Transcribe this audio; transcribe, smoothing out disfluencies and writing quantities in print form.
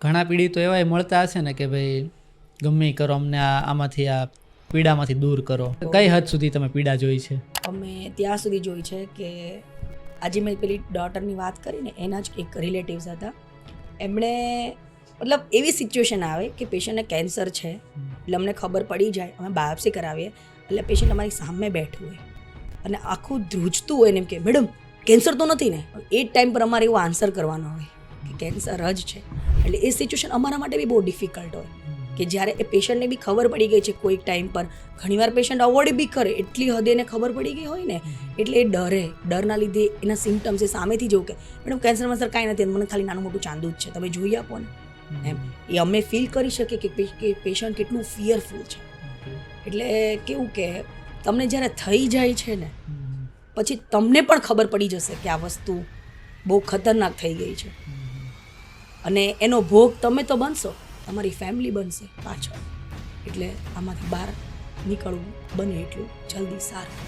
ઘણા પીડિતો એવાય મળતા હશે ને કે ભાઈ ગમે ઈ કરો અમને આમાંથી આ પીડામાંથી દૂર કરો. કઈ હદ સુધી તમે પીડા જોઈ છે? અમે ત્યાં સુધી જોઈ છે કે આજે મેં પેલી ડોટરની વાત કરીને એના જ એક રિલેટિવ્સ હતા. એમણે મતલબ એવી સિચ્યુએશન આવે કે પેશન્ટને કેન્સર છે એટલે અમને ખબર પડી જાય, અમે બાયોપ્સી કરાવીએ એટલે પેશન્ટ અમારી સામે બેઠું હોય અને આખું ધ્રુજતું હોય ને એમ કે મેડમ કેન્સર તો નથી ને. એ જ ટાઈમ પર અમારે એવો આન્સર કરવાનો હોય કે કેન્સર જ છે. એટલે એ સિચ્યુએશન અમારા માટે બી બહુ ડિફિકલ્ટ હોય કે જ્યારે એ પેશન્ટને બી ખબર પડી ગઈ છે કોઈક ટાઈમ પર. ઘણીવાર પેશન્ટ અવોઇડ બી કરે, એટલી હદે એને ખબર પડી ગઈ હોય ને એટલે એ ડરના લીધે એના સિમ્ટમ્સ એ સામેથી જોવું કે મેડમ કેન્સર સર કાંઈ નથી, મને ખાલી નાનું મોટું ચાંદુ જ છે, તમે જોઈ આપો ને એમ. એ અમે ફીલ કરી શકીએ કે પેશન્ટ કેટલું ફિયરફુલ છે. એટલે કેવું કે તમને જ્યારે થઈ જાય છે ને પછી તમને પણ ખબર પડી જશે કે આ વસ્તુ બહુ ખતરનાક થઈ ગઈ છે અને એનો ભોગ તમે તો બનશો, તમારી ફેમિલી બનશે પાછળ. એટલે આમાંથી બહાર નીકળવું બને એટલું જલ્દી સારું.